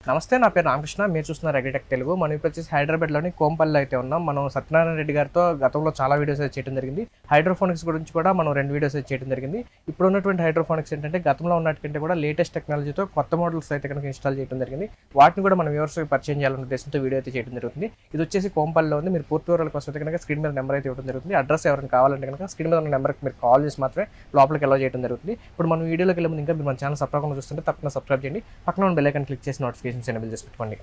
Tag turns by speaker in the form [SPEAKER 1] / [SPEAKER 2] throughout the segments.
[SPEAKER 1] నమస్తే, నా పేరు రామకృష్ణ. మీరు చూస్తున్నారు అగ్రిటెక్ తెలుగు. మనం ఇప్పుడు వచ్చేసి హైదరాబాద్లోని కోంపల్లిలో అయితే ఉన్నాం. మనం సత్యనారాయణ రెడ్డి గారితో గతంలో చాలా వీడియోస్ అయితే చేయడం జరిగింది. హైడ్రోఫోనిక్స్ గురించి కూడా మనం 2 వీడియోస్ అయితే చేయడం జరిగింది. ఇప్పుడు ఉన్నటువంటి హైడ్రోఫోనిక్స్ ఏంటంటే గతంలో ఉన్నట్టుకంటే కూడా లేటెస్ట్ టెక్నాలజీతో కొత్త మోడల్స్ అయితే కనుక ఇన్స్టాల్ చేయడం జరిగింది. వాటిని కూడా మనం వ్యూవర్స్కి పరిచయం చేయాలనే ఉద్దేశంతో వీడియో అయితే చేయడం జరుగుతుంది. ఇది వచ్చేసి కోంపల్లిలో ఉంది. మీరు పూర్తి వివరాల కోసం అయితే కనుక స్క్రీన్ మీద నెంబర్ అయితే ఇవ్వడం జరుగుతుంది. అడ్రస్ ఎవరైనా కావాలంటే కనుక స్క్రీన్ మీద ఉన్న నెంబర్కి మీరు కాల్ చేసి మాత్రమే లోపలికి అలౌ చేయడం జరుగుతుంది. ఇప్పుడు మనం వీడియోలోకి వెళ్ళే ముందు ఇంకా మీరు మన ఛానల్ సబ్స్క్రైబ్ చూస్తుంటే తప్పకుండా సబ్స్క్రైబ్ చేయండి. పక్కన ఉన్న బెల్ ఐకాన్ క్లిక్ చేసి నోటిఫికేషన్స్ ఎనేబుల్ చేసి పెట్టుకోండి.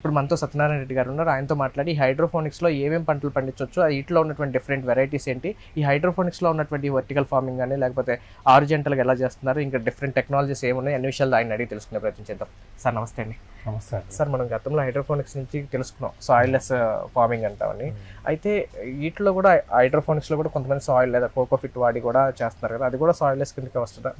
[SPEAKER 1] ఇప్పుడు మనతో సత్యనారాయణ రెడ్డి గారు ఉన్నారు. ఆయనతో మాట్లాడి హైడ్రోఫోనిక్స్లో ఏమేమి పంటలు పండించవచ్చు, వీటిలో ఉన్నటువంటి డిఫరెంట్ వెరైటీస్ ఏంటి, ఈ హైడ్రోఫోనిక్స్లో ఉన్నటువంటి వర్టికల్ ఫార్మింగ్ కానీ లేకపోతే హారిజాంటల్గా ఎలా చేస్తున్నారు, ఇంకా డిఫరెంట్ టెక్నాలజీస్ ఏమున్నాయి అన్ని విషయాలు ఆయన అడిగి తెలుసుకునే ప్రయత్నం చేద్దాం. సార్ నమస్తే అండి.
[SPEAKER 2] నమస్తే
[SPEAKER 1] సార్, మనం గతంలో హైడ్రోఫోనిక్స్ నుంచి తెలుసుకున్నాం సాయిల్లెస్ ఫార్మింగ్ అంటామని. అయితే వీటిలో కూడా హైడ్రోఫోనిక్స్లో కూడా కొంతమంది సాయిల్ లేదా కోకోఫిట్ వాడి కూడా చేస్తున్నారు కదా, అది కూడా సాయిల్లెస్ కిందకి వస్తుందా?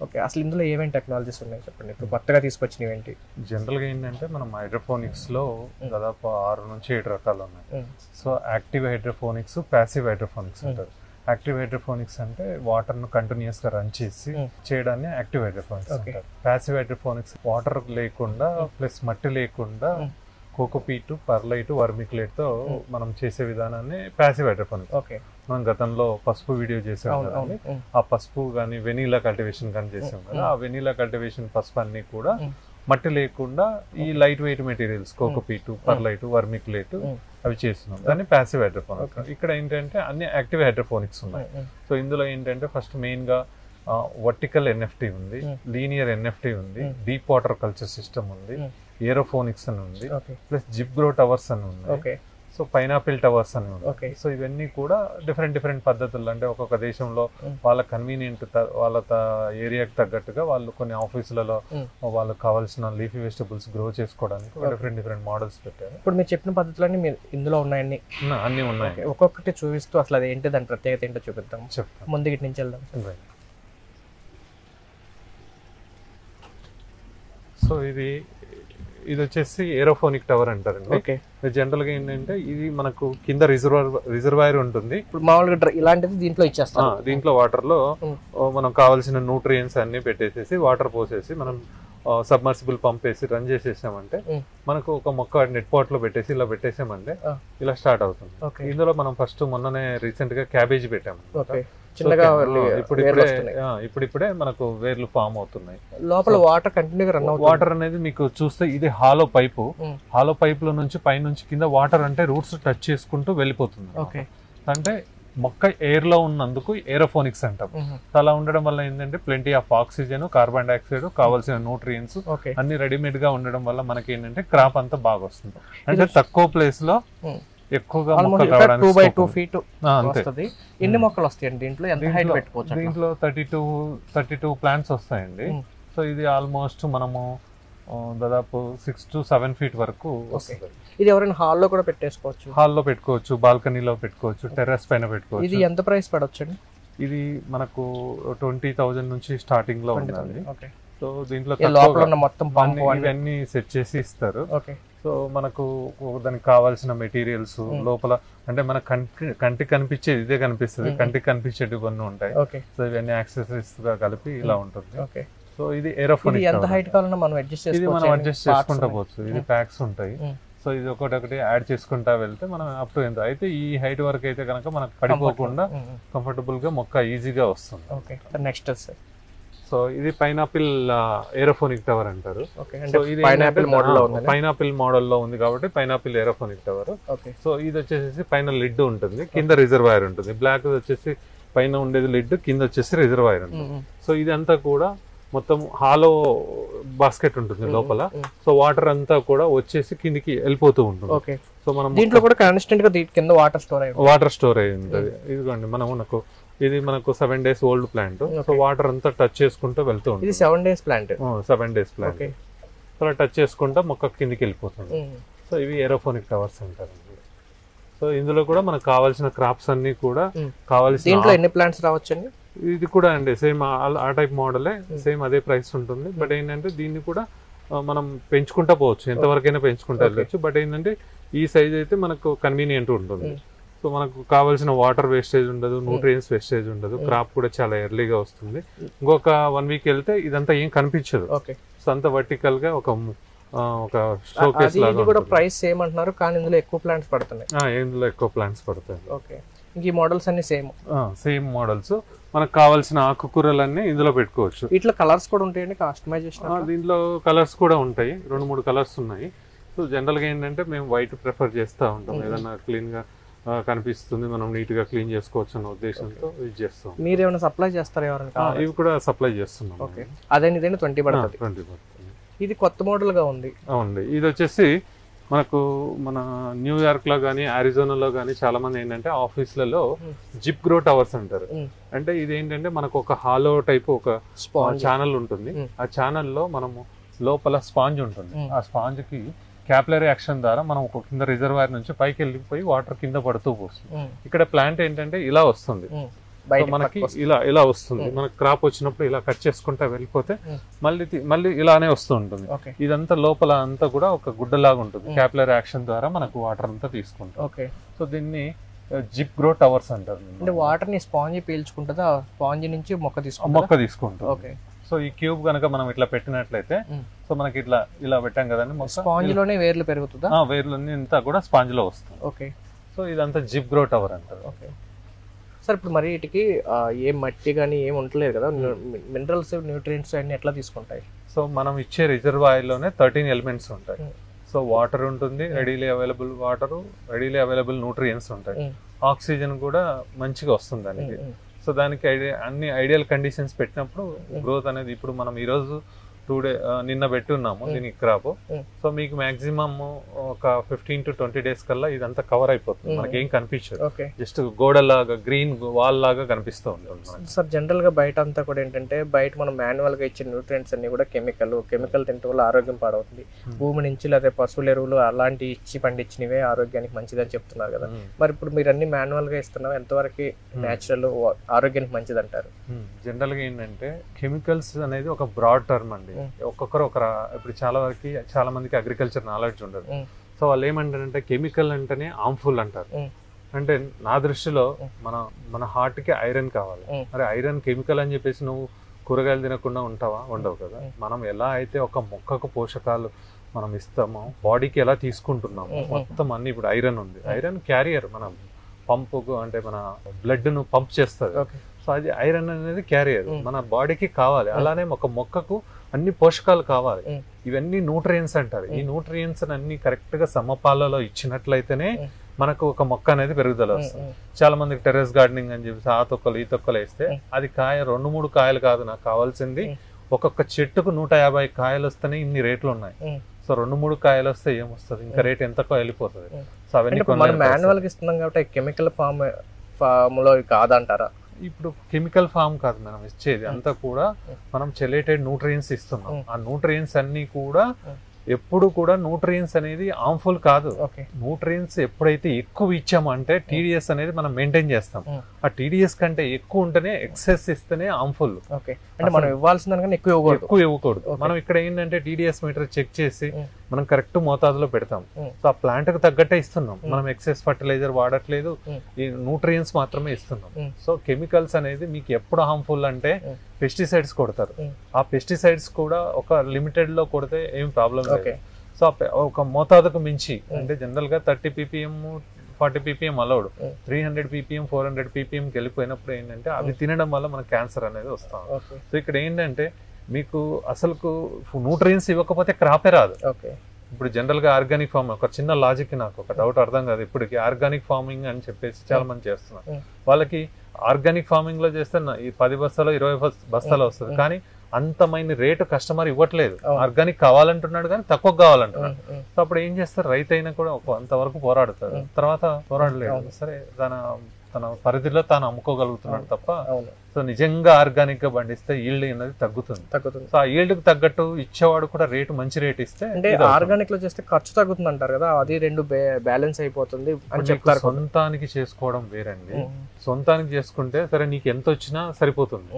[SPEAKER 1] ఓకే, అసలు ఇందులో ఏమేమి టెక్నాలజీస్ ఉన్నాయి చెప్పండి, ఇప్పుడు కొత్తగా తీసుకొచ్చినవి ఏంటి?
[SPEAKER 2] జనరల్గా ఏంటంటే మనం హైడ్రోఫోనిక్స్లో దాదాపు 6 నుంచి 7 రకాలు ఉన్నాయి. So active hydroponics, passive hydroponics అంటారు. యాక్టివ్ హైడ్రోఫోనిక్స్ అంటే వాటర్ను కంటిన్యూస్గా రన్ చేసి చేయడాన్ని యాక్టివ్ హైడ్రోఫోనిక్స్ అంటారు. ప్యాసివ్ హైడ్రోఫోనిక్స్ వాటర్ లేకుండా ప్లస్ మట్టి లేకుండా కోకోపీట్, పర్లైట్, వర్మిక్లేట్తో మనం చేసే విధానాన్ని ప్యాసివ్ హైడ్రోఫోనిక్స్. మనం గతంలో పసుపు వీడియో చేసాం కదా, ఆ పసుపు కానీ వెనీలా కల్టివేషన్ కానీ చేసాం కదా, ఆ వెనీలా కల్టివేషన్ పసుపు అన్ని కూడా మట్టి లేకుండా ఈ light weight materials cocopeat, perlite, vermiculite అవి చేస్తున్నాం. దాన్ని ప్యాసివ్ హైడ్రోఫోనిక్స్. ఇక్కడ ఏంటంటే అన్ని యాక్టివ్ హైడ్రోఫోనిక్స్ ఉన్నాయి. సో ఇందులో ఏంటంటే ఫస్ట్ మెయిన్గా వర్టికల్ ఎన్ఎఫ్టీ ఉంది, లీనియర్ ఎన్ఎఫ్టీ ఉంది, డీప్ వాటర్ కల్చర్ సిస్టమ్ ఉంది, ఏరోఫోనిక్స్ అని ఉంది, ప్లస్ జిప్గ్రో టవర్స్ అని ఉంది, సో పైనాపిల్ టవర్స్ అని ఉంది. సో ఇవన్నీ కూడా డిఫరెంట్ పద్ధతులు, అంటే ఒక్కొక్క దేశంలో వాళ్ళ కన్వీనియంట్ వాళ్ళ ఏరియాకి తగ్గట్టుగా వాళ్ళు కొన్ని ఆఫీసులలో వాళ్ళకి కావాల్సిన లీఫీ వెజిటబుల్స్ గ్రో చేసుకోవడానికి డిఫరెంట్ మోడల్స్ పెట్టారు.
[SPEAKER 1] ఇప్పుడు మీరు చెప్పిన పద్ధతులన్నీ మీరు ఇందులో ఉన్నాయన్నీ
[SPEAKER 2] అన్ని ఉన్నాయి.
[SPEAKER 1] ఒక్కొక్కటి చూపిస్తూ అసలు అది ఏంటి, దాని ప్రత్యేకత ఏంటో చూపిద్దాం. ముందు ఇటు నుంచి వెళ్దాం.
[SPEAKER 2] సో ఇది వచ్చేసి ఏరోఫోనిక్ టవర్ అంటారండి. జనరల్ గా ఏంటంటే ఇది మనకు కింద రిజర్వాయర్ ఉంటుంది.
[SPEAKER 1] ఇప్పుడు మామూలుగా ఇలాంటిది దీంట్లో ఇచ్చేస్తాం.
[SPEAKER 2] దీంట్లో వాటర్ లో మనం కావాల్సిన న్యూట్రియంట్స్ అన్ని పెట్టేసేసి వాటర్ పోసేసి మనం సబ్మర్సిబుల్ పంప్ వేసి రన్ చేసేసామంటే మనకు ఒక మొక్క నెట్ పాట్ లో పెట్టేసి ఇలా పెట్టేసామంటే ఇలా స్టార్ట్ అవుతుంది. ఇందులో మనం ఫస్ట్ మొన్ననే రీసెంట్ గా క్యాబేజీ పెట్టాము. ఇప్పుడిప్పుడే మనకు వేర్లు ఫామ్ అవుతున్నాయి.
[SPEAKER 1] లోపల వాటర్ కంటిన్యూగా రన్ అవుతుంది.
[SPEAKER 2] వాటర్ అనేది మీకు చూస్తే ఇది హాలో పైప్ లో నుంచి పైనుంచి కింద వాటర్ అంటే రూట్స్ టచ్ చేసుకుంటూ వెళ్ళిపోతుంది. అంటే మొక్క ఎయిర్ లో ఉన్నందుకు ఏరోఫోనిక్స్ అంటాం. అలా ఉండడం వల్ల ఏంటంటే plenty of oxygen, carbon dioxide, కావాల్సిన న్యూట్రియంట్స్ అన్ని రెడీమేడ్ గా ఉండడం వల్ల మనకి ఏంటంటే క్రాప్ అంతా బాగా వస్తుంది. అంటే తక్కువ ప్లేస్ లో ఎక్కువగా మొక్కలు రావడానికి
[SPEAKER 1] 2x2 feet వస్తది. ఎన్ని మొక్కలు వస్తాయండి దీంట్లో? ఎంత హైట్ పెట్టుకోవచ్చు?
[SPEAKER 2] దీంట్లో 32 ప్లాంట్స్ వస్తాయండి. సో ఇది ఆల్మోస్ట్ మనము దాదాపు 6 to 7 feet వరకు వస్తుంది.
[SPEAKER 1] ఇది ఎవరైనా హాల్లో కూడా పెట్టేసుకోవచ్చు.
[SPEAKER 2] హాల్లో పెట్టుకోవచ్చు, బాల్కనీలో పెట్టుకోవచ్చు, టెర్రస్ పైన పెట్టుకోవచ్చు.
[SPEAKER 1] ఇది ఎంత ప్రైస్ పడవచ్చు అండి?
[SPEAKER 2] ఇది మనకు 20,000 నుంచి స్టార్టింగ్ లో ఉంటుంది. సో దీంట్లో
[SPEAKER 1] మొత్తం
[SPEAKER 2] ఇవన్నీ సెట్ చేసి ఇస్తారు. సో మనకు దానికి కావాల్సిన మెటీరియల్స్ లోపల అంటే మన కంటికి కనిపించేది ఇదే కనిపిస్తుంది, కంటికి కనిపించేది కొన్ని ఉంటాయి. సో ఇవన్నీ యాక్సెసరీస్ గా కలిపి ఇలా ఉంటుంది. సో ఇది ఏరోఫోనిక్.
[SPEAKER 1] ఎంత హైట్ కావాలన్నా మనం అడ్జస్ట్
[SPEAKER 2] చేసుకుంటా పోవచ్చు. ఇది ప్యాక్స్ ఉంటాయి. సో ఇది ఒకటి యాడ్ చేసుకుంటా వెళ్తే మనం అప్ టు ఎంత అయితే ఈ హైట్ వరకు అయితే కనుక మనకు పడిపోకుండా కంఫర్టబుల్ గా మొక్క ఈజీగా వస్తుంది.
[SPEAKER 1] నెక్స్ట్
[SPEAKER 2] సో ఇది పైనాపిల్ ఏరోఫోనిక్ టవర్ అంటారు.
[SPEAKER 1] సో ఇది
[SPEAKER 2] పైనాపిల్ మోడల్ లో ఉంది కాబట్టి పైనాపిల్ ఏరోఫోనిక్ టవర్. సో ఇది వచ్చేసి పైన లిడ్ ఉంటుంది, కింద రిజర్వాయర్ ఉంటుంది. బ్లాక్ వచ్చేసి పైన ఉండేది లిడ్, కింద వచ్చేసి రిజర్వాయర్ ఉంటుంది. సో ఇదంతా కూడా మొత్తం హాలో బాస్కెట్ ఉంటుంది లోపల. సో వాటర్ అంతా కూడా వచ్చేసి కిందికి వెళ్ళిపోతూ ఉంటుంది. సో మనం
[SPEAKER 1] దీంట్లో కూడా కాన్స్టెంట్ గా కింద వాటర్
[SPEAKER 2] స్టోర్ అయి ఉంటుంది. ఇదిగోండి ఇది మనకు 7 days old plant. So water అంతా టచ్ చేసుకుంటూ వెళ్తూ ఉంటుంది.
[SPEAKER 1] 7 days ప్లాంట్.
[SPEAKER 2] 7 days plant. అలా టచ్ చేసుకుంటా మొక్క కిందికి వెళ్ళిపోతుంది. సో ఇవి ఏరోఫోనిక్ టవర్స్ అంటారు. సో ఇందులో కూడా మనకు కావాల్సిన క్రాప్స్ అన్ని కూడా కావాల్సిన.
[SPEAKER 1] దీంట్లో ఎన్ని ప్లాంట్స్ రావచ్చండి?
[SPEAKER 2] ఇది కూడా అండి సేమ్ ఆ టైప్ మోడలే, సేమ్ అదే ప్రైస్ ఉంటుంది. బట్ ఏంటంటే దీన్ని కూడా మనం పెంచుకుంటా పోవచ్చు, ఎంతవరకైనా పెంచుకుంటా వెళ్ళచ్చు. బట్ ఏంటంటే ఈ సైజ్ అయితే మనకు కన్వీనియంట్ ఉంటుంది. సో మనకు కావాల్సిన వాటర్ వేస్టేజ్ ఉండదు, న్యూట్రియన్స్ వేస్టేజ్ ఉండదు, క్రాప్ కూడా చాలా ఎర్లీగా వస్తుంది. ఇంకొక 1 వీక్ వెళ్తే ఇదంతా ఏం కనిపించదు. సో అంత వర్టికల్ గా ఒక షోకేస్ లాగా
[SPEAKER 1] కూడా ప్రైస్ సేమ్ అంటున్నారు, కానీ ఇందులో ఎక్కువ ప్లాంట్స్ పడుతున్నాయి.
[SPEAKER 2] ఇందులో ఎక్కువ ప్లాంట్స్ పడతాయి.
[SPEAKER 1] ఓకే, ఇంక ఈ మోడల్స్ అన్ని
[SPEAKER 2] సేమ్ మోడల్స్. మనకు కావాల్సిన ఆకుకూరలన్నీ ఇందులో పెట్టుకోవచ్చు.
[SPEAKER 1] ఇట్లా కలర్స్ కూడా ఉంటాయండి కస్టమైజేషన్?
[SPEAKER 2] దీంట్లో కలర్స్ కూడా ఉంటాయి, 2-3 కలర్స్ ఉన్నాయి. సో జనరల్ గా ఏంటంటే మేము వైట్ ప్రిఫర్ చేస్తూ ఉంటాం, ఏదన్నా క్లీన్ గా కనిపిస్తుంది, మనం నీట్ గా క్లీన్ చేసుకోవచ్చు అన్న ఉద్దేశంతో ఇది చేస్తాం.
[SPEAKER 1] మీరు ఏమైనా సప్లై చేస్తారా ఎవరైనా?
[SPEAKER 2] ఇవి కూడా సప్లై చేస్తున్నాం.
[SPEAKER 1] ఓకే, అదే 20 పడుతుంది. ఇది కొత్త మోడల్ గా ఉంది.
[SPEAKER 2] అవునండి, ఇది వచ్చేసి మనకు మన న్యూయార్క్ లో కానీ అరిజోనాలో కానీ చాలా మంది ఏంటంటే ఆఫీసులలో జిప్ గ్రో టవర్స్ అంటారు. అంటే ఇది ఏంటంటే మనకు ఒక హాలో టైప్ ఒక ఛానల్ ఉంటుంది. ఆ ఛానల్లో మనము లోపల స్పాంజ్ ఉంటుంది. ఆ స్పాంజ్ కి క్యాపిలరీ యాక్షన్ ద్వారా మనం ఒక కింద రిజర్వాయర్ నుంచి పైకి వెళ్ళిపోయి వాటర్ కింద పడుతూ పోస్తుంది. ఇక్కడ ప్లాంట్ ఏంటంటే ఇలా వస్తుంది, మనకి ఇలా వస్తుంది. మనకి క్రాప్ వచ్చినప్పుడు ఇలా కట్ చేసుకుంటా వెళ్ళిపోతే మళ్ళీ ఇలానే వస్తూ ఉంటుంది. ఇదంతా లోపల అంతా కూడా ఒక గుడ్డలాగా ఉంటుంది. క్యాపిలరీ యాక్షన్ ద్వారా మనకు వాటర్ అంతా తీసుకుంటాం. సో దీన్ని జిప్ గ్రో టవర్స్ అంటారు.
[SPEAKER 1] అంటే వాటర్ ని స్పాంజ్ పీల్చుకుంటుందా, స్పాంజ్ నుంచి మొక్క
[SPEAKER 2] తీసుకుంటాం. సో ఈ క్యూబ్ కనుక మనం ఇట్లా పెట్టినట్లయితే, సో మనకి ఇలా పెట్టాం కదండి,
[SPEAKER 1] స్పాంజ్ లోనే వేర్లు పెరుగుతుందా?
[SPEAKER 2] వేర్లన్నీ అంతా కూడా స్పాంజ్ లో వస్తుంది.
[SPEAKER 1] ఓకే,
[SPEAKER 2] సో ఇదంతా జిప్ గ్రో టవర్ అంటారు.
[SPEAKER 1] ఓకే సార్, ఇప్పుడు మరి వీటికి ఏం మట్టి కానీ ఏం ఉండలేదు కదా, మినరల్స్ న్యూట్రియంట్స్ అన్ని ఎట్లా తీసుకుంటాయి?
[SPEAKER 2] సో మనం ఇచ్చే రిజర్వాయర్ లోనే 13 ఎలిమెంట్స్ ఉంటాయి. సో వాటర్ ఉంటుంది, readily available water, readily available nutrients ఉంటాయి, ఆక్సిజన్ కూడా మంచిగా వస్తుంది దానికి. సో దానికి అన్ని ఐడియల్ కండిషన్స్ పెట్టినప్పుడు గ్రోత్ అనేది, ఇప్పుడు మనం ఈరోజు నిన్న పెట్టి ఉన్నాము దీనికి క్రాప్. సో మీకు మాక్సిమం ఒక 15 to 20 days కల్లా ఇదంతా కవర్ అయిపోతుంది, మనకి ఏం కనిపించదు, జస్ట్ గోడలాగా గ్రీన్ వాల్ లాగా కనిపిస్తూ ఉంటుంది.
[SPEAKER 1] సార్ జనరల్ గా బయట అంతా కూడా ఏంటంటే, బయట మనం మాన్యువల్ గా ఇచ్చిన న్యూట్రియంట్స్ అన్ని కూడా కెమికల్ తింటే వల్ల ఆరోగ్యం పాడవుతుంది. భూమి నుంచి లేదా పశువుల ఎరువులు అలాంటి ఇచ్చి పండించినవే ఆరోగ్యానికి మంచిదని చెప్తున్నారు కదా. మరి ఇప్పుడు మీరు అన్ని మాన్యువల్ గా ఇస్తున్నాం, ఎంతవరకు నేచురల్ ఆరోగ్యానికి మంచిది అంటారు?
[SPEAKER 2] జనరల్ గా ఏంటంటే కెమికల్స్ అనేది ఒక బ్రాడ్ టర్మ్ అండి. ఒక్కొక్కరు ఇప్పుడు చాలా మందికి అగ్రికల్చర్ నాలెడ్జ్ ఉండదు. సో వాళ్ళు ఏమంటారంటే కెమికల్ అంటేనే హార్మ్ఫుల్ అంటారు. అంటే నా దృష్టిలో మన హార్ట్ కి ఐరన్ కావాలి. మరి ఐరన్ కెమికల్ అని చెప్పేసి నువ్వు కూరగాయలు తినకుండా ఉండవు కదా. మనం ఎలా అయితే ఒక మొక్కకు పోషకాలు మనం ఇస్తామో, బాడీకి ఎలా తీసుకుంటున్నాము మొత్తం అన్ని. ఇప్పుడు ఐరన్ ఉంది, ఐరన్ క్యారియర్, మన పంపుకు అంటే మన బ్లడ్ ను పంప్ చేస్తుంది. సో అది ఐరన్ అనేది క్యారియర్, మన బాడీకి కావాలి. అలానే ఒక మొక్కకు అన్ని పోషకాలు కావాలి. ఇవన్నీ న్యూట్రియన్స్ అంటారు. ఈ న్యూట్రియన్స్ అన్ని కరెక్ట్ గా సమపాలలో ఇచ్చినట్లయితేనే మనకు ఒక మొక్క అనేది పెరుగుదల వస్తుంది. చాలా మందికి టెర్రస్ గార్డెనింగ్ అని చెప్పి ఆ తొక్కలు ఈ తొక్కలు వేస్తే అది కాయ 2-3 కాయలు కాదు, నాకు కావాల్సింది ఒక్కొక్క చెట్టుకు 150 కాయలు వస్తేనే ఇన్ని రేట్లు ఉన్నాయి. సో 2-3 కాయలు వస్తే ఏమొస్తుంది, ఇంకా రేట్ ఎంతకో వెళ్ళిపోతుంది. సో అవన్నీ
[SPEAKER 1] మాన్యువల్ గా ఇస్తున్నాం కాబట్టి కెమికల్ ఫామ్ లో కాదంటారా?
[SPEAKER 2] ఇప్పుడు కెమికల్ ఫామ్ కాదు మనం ఇచ్చేది, అంతా కూడా మనం చెలేటెడ్ న్యూట్రియన్స్ ఇస్తున్నాం. ఆ న్యూట్రియన్స్ అన్ని కూడా ఎప్పుడు కూడా న్యూట్రియన్స్ అనేది హార్మ్ఫుల్ కాదు. న్యూట్రియన్స్ ఎప్పుడైతే ఎక్కువ ఇచ్చామంటే టీడీఎస్ అనేది మనం మెయింటైన్ చేస్తాం. ఆ టీడీఎస్ కంటే ఎక్కువ ఉంటేనే ఎక్సెస్ ఇస్తేనే హార్మ్ఫుల్.
[SPEAKER 1] అంటే మనం ఇవ్వాల్సిన
[SPEAKER 2] ఎక్కువ ఇవ్వకూడదు. మనం ఇక్కడ ఏంటంటే టీడీఎస్ మీటర్ చెక్ చేసి మనం కరెక్ట్ మోతాదులో పెడతాం. సో ఆ ప్లాంట్ కు తగ్గట్టే ఇస్తున్నాం. మనం ఎక్సెస్ ఫర్టిలైజర్ వాడట్లేదు, ఈ న్యూట్రియన్స్ మాత్రమే ఇస్తున్నాం. సో కెమికల్స్ అనేది మీకు ఎప్పుడు హార్మ్ఫుల్ అంటే పెస్టిసైడ్స్ కొడతారు. ఆ పెస్టిసైడ్స్ కూడా ఒక లిమిటెడ్ లో కొడితే ఏం ప్రాబ్లం లేదు. సో ఒక మోతాదుకు మించి అంటే జనరల్ గా 30 ppm 40 ppm allowed, 300 ppm 400 ppm కి వెళ్ళిపోయినప్పుడు ఏంటంటే అవి తినడం వల్ల మనకు క్యాన్సర్ అనేది వస్తాం. సో ఇక్కడ ఏంటంటే మీకు అసలు న్యూట్రియన్స్ ఇవ్వకపోతే క్రాపే రాదు. ఇప్పుడు జనరల్ గా ఆర్గానిక్ ఫార్మింగ్, ఒక చిన్న లాజిక్ నాకు ఒక డౌట్ అర్థం కాదు ఇప్పటికి. ఆర్గానిక్ ఫార్మింగ్ అని చెప్పేసి చాలా మంది చేస్తున్నారు. వాళ్ళకి ఆర్గానిక్ ఫార్మింగ్ లో చేస్తే ఈ 10 బస్తాలు 20 బస్తాలు వస్తుంది, కానీ అంతమైన రేటు కస్టమర్ ఇవ్వట్లేదు. ఆర్గానిక్ కావాలంటున్నాడు కానీ తక్కువ కావాలంటున్నాడు. సో అప్పుడు ఏం చేస్తారు, రైతు అయినా కూడా అంతవరకు పోరాడుతారు, తర్వాత పోరాడలేదు. సరే దాని తన పరిధిలో తాను అమ్ముకోగలుగుతున్నాడు తప్ప.
[SPEAKER 1] అవును.
[SPEAKER 2] సో నిజంగా ఆర్గానిక్ గా పండిస్తే ఈల్డ్ అనేది తగ్గుతుంది. సో ఆ ఈల్డ్ కి తగ్గట్టు ఇచ్చేవాడు కూడా రేటు మంచి రేట్ ఇస్తే,
[SPEAKER 1] అంటే ఆర్గానిక్ లో చేస్తే ఖర్చు తగ్గుతుంది అంటారు కదా, అది రెండు బ్యాలెన్స్ అయిపోతుంది అని చెప్తారు.
[SPEAKER 2] సొంతానికి చేసుకోవడం వేరండి. సొంతానికి చేసుకుంటే సరే నీకు ఎంత వచ్చినా సరిపోతుంది.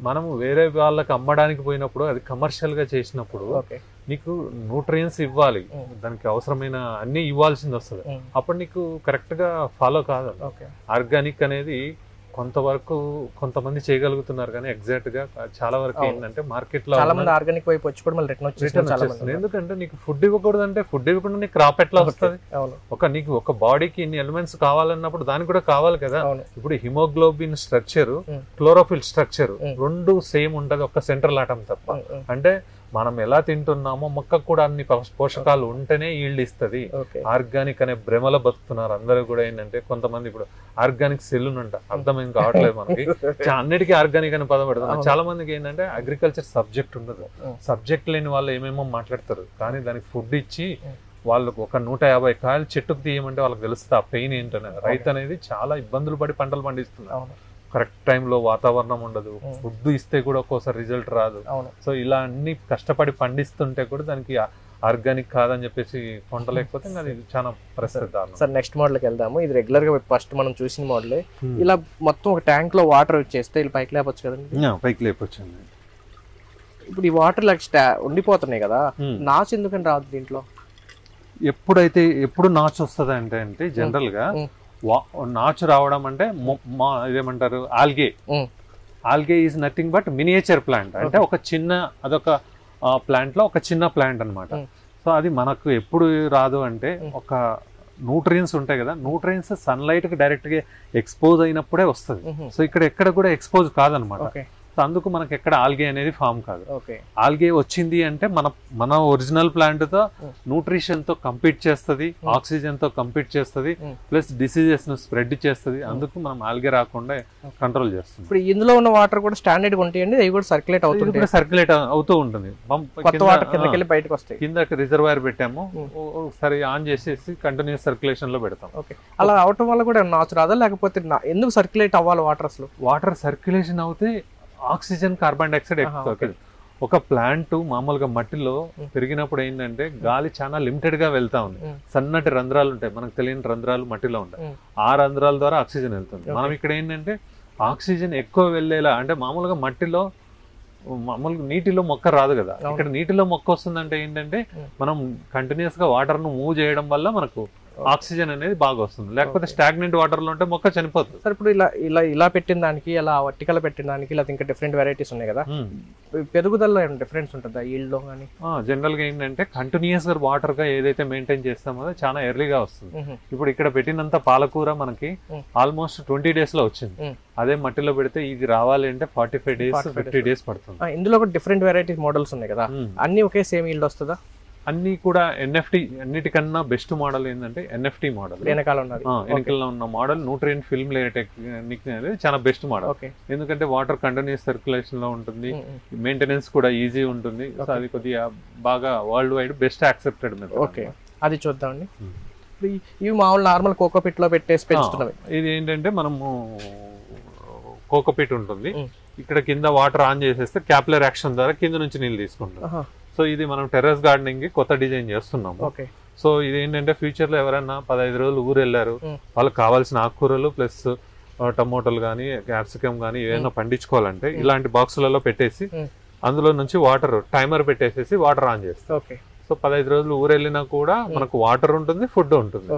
[SPEAKER 2] మనము వేరే వాళ్ళకి అమ్మడానికి పోయినప్పుడు అది కమర్షియల్ గా చేసినప్పుడు నీకు న్యూట్రియన్స్ ఇవ్వాలి, దానికి అవసరమైన అన్ని ఇవ్వాల్సింది వస్తుంది. అప్పుడు నీకు కరెక్ట్ గా ఫాలో కాదు. ఆర్గానిక్ అనేది కొంతవరకు కొంతమంది చేయగలుగుతున్నారు కానీ ఎగ్జాక్ట్ గా చాలా వరకు ఏంటంటే మార్కెట్ లో
[SPEAKER 1] చాలా మంది ఆర్గానిక్ వైపు వచ్చి కూడా మళ్ళీ రిటర్న్ వచ్చేస్తుంది.
[SPEAKER 2] ఎందుకంటే నీకు ఫుడ్ ఇవ్వకూడదు అంటే ఫుడ్ ఇవ్వకుండా నీకు క్రాప్ ఎట్లా వస్తుంది? నీకు ఒక బాడీకి ఇన్ని ఎలిమెంట్స్ కావాలన్నప్పుడు దానికి కూడా కావాలి కదా. ఇప్పుడు హిమోగ్లోబిన్ స్ట్రక్చర్, క్లోరోఫిల్ స్ట్రక్చర్ రెండు సేమ్ ఉంటది, ఒక సెంట్రల్ ఆటమ్ తప్ప. అంటే మనం ఎలా తింటున్నామో మొక్కకు కూడా అన్ని పోషకాలు ఉంటేనే ఈల్డ్ ఇస్తుంది. ఆర్గానిక్ అనే భ్రమలో బతుకుతున్నారు అందరూ కూడా. ఏంటంటే కొంతమంది ఇప్పుడు ఆర్గానిక్ సెల్ అంట అర్థమేం కావట్లేదు మనకి, అన్నిటికీ ఆర్గానిక్ అనే పదం పెడతాం. చాలా మందికి ఏంటంటే అగ్రికల్చర్ సబ్జెక్ట్ ఉండదు, సబ్జెక్ట్ లేని వాళ్ళు ఏమేమో మాట్లాడతారు. కానీ దానికి ఫుడ్ ఇచ్చి వాళ్ళకు ఒక 150 కాయలు చెట్టుకు తీయమంటే వాళ్ళకి తెలుస్తుంది ఆ పెయిన్ ఏంటనేది. రైతు అనేది చాలా ఇబ్బందులు పడి పంటలు పండిస్తున్నారు. కరెక్ట్ టైంలో వాతావరణం ఉండదు, ఫుడ్ ఇస్తే కూడా ఒక్కోసారి రిజల్ట్ రాదు. సో ఇలా అన్ని కష్టపడి పండిస్తుంటే కూడా దానికి ఆర్గానిక్ కాదని చెప్పేసి పొందలేకపోతే అది చాలా పరిస్థితి.
[SPEAKER 1] సార్ నెక్స్ట్ మోడల్కి వెళ్దాము. ఇది రెగ్యులర్ గా ఫస్ట్ మనం చూసిన మోడలే. ఇలా మొత్తం ఒక ట్యాంక్ లో వాటర్ వచ్చేస్తే ఇలా పైకి లేపొచ్చు కదండి?
[SPEAKER 2] పైకి లేపొచ్చు.
[SPEAKER 1] ఇప్పుడు ఈ వాటర్ ఉండిపోతున్నాయి కదా, నాచు ఎందుకని రాదు దీంట్లో?
[SPEAKER 2] ఎప్పుడు నాచు వస్తుంది అంటే జనరల్ గా నాచు రావడం అంటే ఇదేమంటారు algae is nothing but miniature plant. అంటే ఒక చిన్న అదొక ప్లాంట్ లో ఒక చిన్న ప్లాంట్ అనమాట. సో అది మనకు ఎప్పుడు రాదు అంటే ఒక న్యూట్రియన్స్ ఉంటాయి కదా, న్యూట్రియన్స్ సన్లైట్ కి డైరెక్ట్ గా ఎక్స్పోజ్ అయినప్పుడే వస్తుంది. సో ఇక్కడ ఎక్కడ కూడా ఎక్స్పోజ్ కాదనమాట. సో అందుకు మనకి ఎక్కడ ఆల్గే అనేది ఫామ్ కాదు. ఆల్గే వచ్చింది అంటే మన ఒరిజినల్ ప్లాంట్ తో న్యూట్రిషన్ తో కంపీట్ చేస్తుంది, ఆక్సిజన్ తో కంపీట్ చేస్తుంది, ప్లస్ డిసీజెస్ ను స్ప్రెడ్ చేస్తుంది. అందుకు మనం ఆల్గే రాకుండా కంట్రోల్ చేస్తుంది.
[SPEAKER 1] ఇప్పుడు ఇందులో ఉన్న వాటర్ కూడా స్టాండర్డ్ ఉంటాయండి, అవి కూడా సర్క్యులేట్ అవుతుంది,
[SPEAKER 2] సర్క్యులేట్ అవుతూ ఉంటుంది. కింద రిజర్వాయర్ పెట్టాము, సరే ఆన్ చేసేసి కంటిన్యూస్ సర్క్యులేషన్ లో పెడతాం.
[SPEAKER 1] అలా అవటం వల్ల కూడా నాచు రాదా, లేకపోతే ఎందుకు సర్క్యులేట్ అవ్వాలి వాటర్? అసలు వాటర్
[SPEAKER 2] సర్క్యులేషన్ అవుతే ఆక్సిజన్, కార్బన్ డైఆక్సైడ్ ఎక్కువ. ఒక ప్లాంట్ మామూలుగా మట్టిలో పెరిగినప్పుడు ఏంటంటే గాలి చాలా లిమిటెడ్ గా వెళ్తా ఉంది. సన్నటి రంధ్రాలు ఉంటాయి, మనకు తెలియని రంధ్రాలు మట్టిలో ఉంటాయి. ఆ రంధ్రాల ద్వారా ఆక్సిజన్ వెళ్తుంది. మనం ఇక్కడ ఏంటంటే ఆక్సిజన్ ఎక్కువ వెళ్ళేలా, అంటే మామూలుగా మట్టిలో మామూలుగా నీటిలో మొక్క రాదు కదా, ఇక్కడ నీటిలో మొక్క వస్తుందంటే ఏంటంటే మనం కంటిన్యూస్ గా వాటర్ ను మూవ్ చేయడం వల్ల మనకు ఆక్సిజన్ అనేది బాగా వస్తుంది. లేకపోతే స్టాగ్నెంట్ వాటర్ లో ఉంటే మొక్క చనిపోతుంది.
[SPEAKER 1] సార్ ఇప్పుడు ఇలా పెట్టిన దానికి, ఇలా వర్టికల్ పెట్టిన దానికి, ఇలా ఇంకా డిఫరెంట్ వెరైటీస్ ఉన్నాయి కదా, పెరుగుదలలో డిఫరెన్స్ ఉంటుందా ఈల్డ్ లో కానీ?
[SPEAKER 2] జనరల్ గా ఏంటంటే కంటిన్యూస్ గా వాటర్ గా ఏదైతే మెయింటైన్ చేస్తామో అది చాలా ఎర్లీగా వస్తుంది. ఇప్పుడు ఇక్కడ పెట్టినంత పాలకూర మనకి ఆల్మోస్ట్ 20 days లో వచ్చింది. అదే మట్టిలో పెడితే ఇది రావాలి అంటే 45 days 50 days పడుతుంది.
[SPEAKER 1] ఇందులో కూడా డిఫరెంట్ వెరైటీస్ మోడల్స్ ఉన్నాయి కదా, అన్ని ఒకే సేమ్ ఈల్డ్ వస్తుందా?
[SPEAKER 2] అన్ని కూడా ఎన్ఎఫ్టీ, అన్నిటికన్నా బెస్ట్ మోడల్ ఏంటంటే ఎన్ఎఫ్టీ మోడల్. వెనకాల ఉన్న model nutrient film layer technique అనేది చాలా బెస్ట్ మోడల్. ఎందుకంటే వాటర్ కంటిన్యూస్ సర్క్యులేషన్ లో ఉంటుంది, మెయింటెనెన్స్ కూడా ఈజీ ఉంటుంది. అది కొద్దిగా బాగా world wide best accepted method.
[SPEAKER 1] Okay, అది చూద్దామండి. ఇవి మామూలు నార్మల్ కోకోపిట్ లో పెట్టేసి పెంచుతున్నవి.
[SPEAKER 2] ఇది ఏంటంటే మనము కోకోపిట్ ఉంటుంది, ఇక్కడ కింద వాటర్ ఆన్ చేసేస్తే క్యాపిలర్ యాక్షన్ ద్వారా కింద నుంచి నీళ్ళు తీసుకుంటాం. సో ఇది మనం టెర్రస్ గార్డెనింగ్ కి కొత్త డిజైన్ చేస్తున్నాము. సో ఇది ఏంటంటే ఫ్యూచర్ లో ఎవరైనా 15 రోజులు ఊరు వెళ్ళారు, వాళ్ళకి కావాల్సిన ఆకుకూరలు ప్లస్ టమోటాలు కానీ క్యాప్సికమ్ కానీ ఏదైనా పండించుకోవాలంటే ఇలాంటి బాక్సులలో పెట్టేసి అందులో నుంచి వాటర్ టైమర్ పెట్టేసేసి వాటర్ ఆన్ చేస్తాం. సో 15 రోజులు ఊరెళ్ళినా కూడా మనకు వాటర్ ఉంటుంది, ఫుడ్ ఉంటుంది.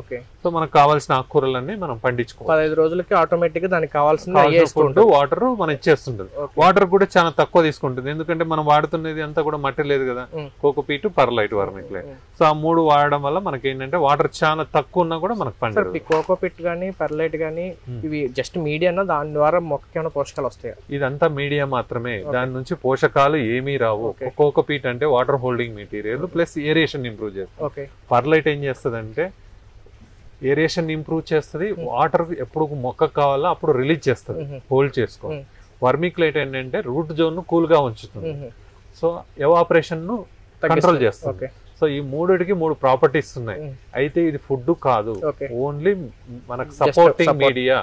[SPEAKER 2] సో మనకు కావాల్సిన ఆకుకూరలన్నీ మనం పండించుకోవాలి.
[SPEAKER 1] 15 రోజులకి ఆటోమేటిక్ గా దానికి కావాల్సిన
[SPEAKER 2] ఫుడ్ వాటర్ మనం ఇచ్చేస్తుంటది. వాటర్ కూడా చాలా తక్కువ తీసుకుంటుంది, ఎందుకంటే మనం వాడుతున్నది అంతా కూడా మట్టి లేదు కదా, కోకోపీట్, పర్లైట్, వర్మిక్లైట్. సో ఆ 3 వాడడం వల్ల మనకి ఏంటంటే వాటర్ చాలా తక్కువ ఉన్నా కూడా మనకు పండుతుంది.
[SPEAKER 1] కోకోపీట్ గానీ పర్లైట్ గానీ ఇవి జస్ట్ మీడియా, దాని ద్వారా మొక్కకి ఏమైనా పోషకాలు వస్తాయి?
[SPEAKER 2] ఇదంతా మీడియా మాత్రమే, దాని నుంచి పోషకాలు ఏమీ రావు. కోకోపీట్ అంటే water holding material plus aeration improve చేస్తుంది. పర్లైట్ ఏం చేస్తుంది అంటే ఏరియేషన్ ఇంప్రూవ్ చేస్తుంది, వాటర్ ఎప్పుడు మొక్క కావాలో అప్పుడు రిలీజ్ చేస్తుంది, హోల్డ్ చేసుకోవాలి. వర్మిక్లైట్ ఏంటంటే రూట్ జోన్ ను కూల్ గా ఉంచుతుంది, సో ఎవాపరేషన్ ను కంట్రోల్ చేస్తుంది. సో ఈ మూడిటికి 3 ప్రాపర్టీస్ ఉన్నాయి. అయితే ఇది ఫుడ్ కాదు, ఓన్లీ మనకు సపోర్టింగ్ మీడియా,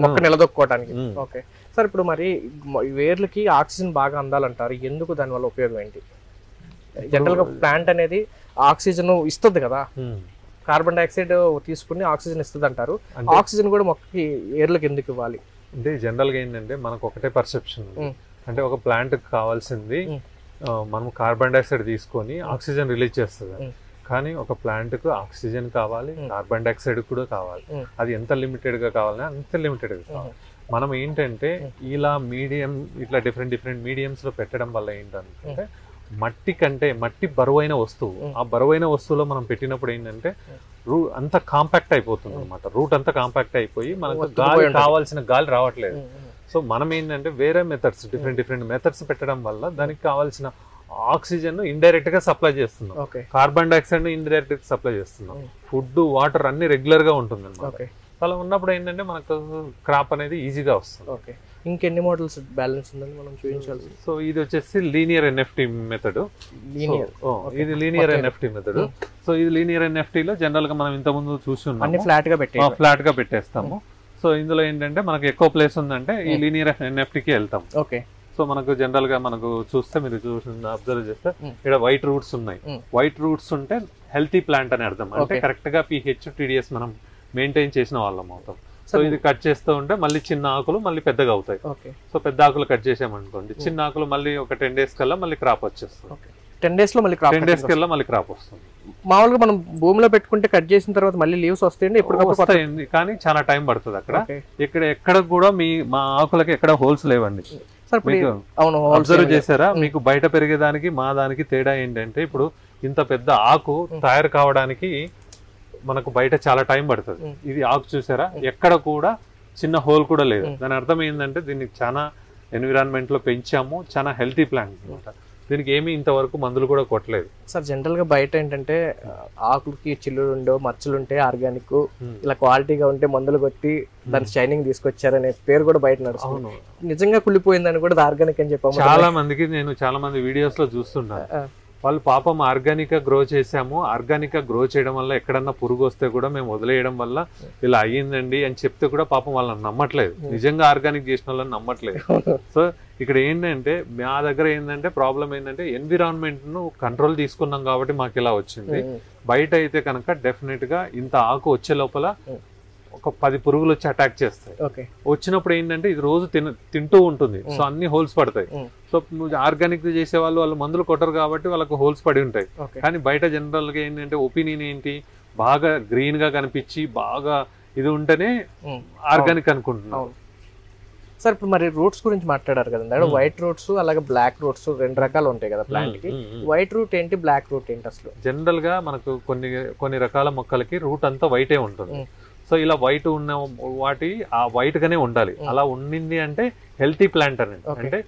[SPEAKER 1] మొక్క నిలదొక్కోవడానికి. ఓకే సార్, ఇప్పుడు మరి వేర్లకి ఆక్సిజన్ బాగా అందాలంటారు, ఎందుకు దానివల్ల ఉపయోగం ఏంటి? జనరల్ గా ప్లాంట్ అనేది ఆక్సిజన్ ఇస్తుంది కదా, కార్బన్ డైఆక్సైడ్ తీసుకుని ఆక్సిజన్ ఇస్తుంది అంటారు, ఆక్సిజన్ కూడా మొక్కకి వేర్లకు ఎందుకు ఇవ్వాలి?
[SPEAKER 2] అంటే జనరల్ గా ఏంటంటే మనకు ఒకటే పర్సెప్షన్ ఉంది, అంటే ఒక ప్లాంట్ కావాల్సింది మనం కార్బన్ డైఆక్సైడ్ తీసుకొని ఆక్సిజన్ రిలీజ్ చేస్తుంది. కానీ ఒక ప్లాంట్ కు ఆక్సిజన్ కావాలి, కార్బన్ డైఆక్సైడ్ కూడా కావాలి. అది ఎంత లిమిటెడ్ గా కావాలని అంత లిమిటెడ్ గా కావాలి. మనం ఏంటంటే ఇలా మీడియం ఇట్లా డిఫరెంట్ మీడియంస్ లో పెట్టడం వల్ల ఏంటంటే మట్టి కంటే మట్టి బరువైన వస్తువు, ఆ బరువైన వస్తువులో మనం పెట్టినప్పుడు ఏంటంటే అంత కాంపాక్ట్ అయిపోతుంది అనమాట. రూట్ అంతా కాంపాక్ట్ అయిపోయి మనకు గాలి కావాల్సిన గాలి రావట్లేదు. సో మనం ఏంటంటే వేరే మెథడ్స్ డిఫరెంట్ మెథడ్స్ పెట్టడం వల్ల దానికి కావాల్సిన ఆక్సిజన్ ఇండైరెక్ట్ గా సప్లై చేస్తున్నాం, కార్బన్ డైఆక్సైడ్ ఇండైరెక్ట్ గా సప్లై చేస్తున్నాం, ఫుడ్ వాటర్ అన్ని రెగ్యులర్ గా ఉంటుంది అనమాట. అలా ఉన్నప్పుడు ఏంటంటే మనకు క్రాప్ అనేది ఈజీగా వస్తుంది.
[SPEAKER 1] ఇంకెన్ని మోడల్స్ బ్యాలెన్స్ ఉందని మనం చూపించాలి.
[SPEAKER 2] సో ఇది వచ్చేసి లీనియర్ ఎన్ఎఫ్టి మెథడ్. ఇది లీనియర్ ఎన్ఎఫ్టి మెథడ్. సో ఇది లీనియర్ ఎన్ఎఫ్టి లో జనరల్ గా మనం ఇంత ముందు చూస్తున్నాం, ఫ్లాట్ గా పెట్టేస్తాము. సో ఇందులో ఏంటంటే మనకు ఎక్కువ ప్లేస్ ఉందంటే ఈ లీనియర్ ఎన్ఎఫ్టికి వెళ్తాం. సో మనకు జనరల్ గా మనకు చూస్తే మీరు అబ్జర్వ్ చేస్తే ఇక్కడ వైట్ రూట్స్ ఉన్నాయి. వైట్ రూట్స్ ఉంటే హెల్తీ ప్లాంట్ అని అర్థం, అంటే కరెక్ట్ గా pH TDS మనం మెయింటైన్ చేసిన వాళ్ళం అవుతాం. సో ఇది కట్ చేస్తూ ఉంటే మళ్ళీ చిన్న ఆకులు మళ్ళీ పెద్దగా అవుతాయి. సో పెద్ద ఆకులు కట్ చేసామనుకోండి, చిన్న ఆకులు మళ్ళీ ఒక 10 days కల్లా మళ్ళీ క్రాప్ వచ్చేస్తుంది.
[SPEAKER 1] 10 days లో
[SPEAKER 2] మళ్ళీ క్రాప్ వస్తుంది.
[SPEAKER 1] మామూలుగా మనం భూమిలో పెట్టుకుంటే కట్ చేసిన తర్వాత మళ్ళీ లీవ్స్ వస్తాయండి,
[SPEAKER 2] వస్తాయండి, కానీ చాలా టైం పడుతుంది. అక్కడ ఎక్కడ కూడా మా ఆకులకి ఎక్కడ హోల్స్ లేవండి. అబ్జర్వ్ చేశారా? మీకు బయట పెరిగేదానికి మా దానికి తేడా ఏంటంటే, ఇప్పుడు ఇంత పెద్ద ఆకు తయారు కావడానికి మనకు బయట చాలా టైం పడుతుంది. ఇది ఆకు చూసారా, ఎక్కడ కూడా చిన్న హోల్ కూడా లేదు. దాని అర్థం ఏంటంటే దీన్ని చాలా ఎన్విరాన్మెంట్ లో పెంచాము, చాలా హెల్తీ ప్లాంట్ అనమాట. దీనికి ఏమి ఇంతవరకు మందులు కూడా కొట్టలేదు.
[SPEAKER 1] సార్ జనరల్ గా బయట ఏంటంటే ఆకులకి చిల్లుండో మచ్చలుంటే ఆర్గానిక్, ఇలా క్వాలిటీగా ఉంటే మందులు కొట్టి దాని షైనింగ్ తీసుకొచ్చారనే పేరు కూడా బయట నడుస్తుంది. నిజంగా కుళ్ళిపోయిందని కూడా ఆర్గానిక్ అని చెప్పాము.
[SPEAKER 2] చాలా మందికి నేను చాలా మంది వీడియోస్ లో చూస్తున్నాను, వాళ్ళు పాపం ఆర్గానిక్ గా గ్రో చేసాము, ఆర్గానిక్ గా గ్రో చేయడం వల్ల ఎక్కడన్నా పురుగు వస్తే కూడా మేము వదిలేయడం వల్ల ఇలా అయ్యిందండి అని చెప్తే కూడా పాపం వాళ్ళని నమ్మట్లేదు, నిజంగా ఆర్గానిక్ చేసిన వాళ్ళని నమ్మట్లేదు. సో ఇక్కడ ఏంటంటే మా దగ్గర ఏంటంటే ప్రాబ్లం ఏంటంటే ఎన్విరాన్మెంట్ ను కంట్రోల్ తీసుకున్నాం కాబట్టి మాకు ఇలా వచ్చింది. బయట అయితే కనుక డెఫినెట్ గా ఇంత ఆకు వచ్చే లోపల ఒక 10 పురుగులు వచ్చి అటాక్ చేస్తాయి. వచ్చినప్పుడు ఏంటంటే ఇది రోజు తింటూ ఉంటుంది, సో అన్ని హోల్స్ పడతాయి. సో ఆర్గానిక్ చేసే వాళ్ళు మందులు కొట్టరు కాబట్టి వాళ్ళకు హోల్స్ పడి ఉంటాయి. కానీ బయట జనరల్ గా ఏంటంటే ఒపీనియన్ ఏంటి, బాగా గ్రీన్ గా కనిపించి బాగా ఇది ఉంటేనే ఆర్గానిక్ అనుకుంటున్నాం.
[SPEAKER 1] సార్ ఇప్పుడు మరి రూట్స్ గురించి మాట్లాడారు కదండి, వైట్ రూట్స్ అలాగే బ్లాక్ రూట్స్ 2 రకాలు ఉంటాయి కదా ప్లాంట్ కి. వైట్ రూట్ ఏంటి, బ్లాక్ రూట్ ఏంటి? అసలు
[SPEAKER 2] జనరల్ గా మనకు కొన్ని రకాల మొక్కలకి రూట్ అంతా వైటే ఉంటుంది. సో ఇలా వైట్ ఉన్న వాటి ఆ వైట్ గానే ఉండాలి. అలా ఉండింది అంటే హెల్తీ ప్లాంట్ అని, అంటే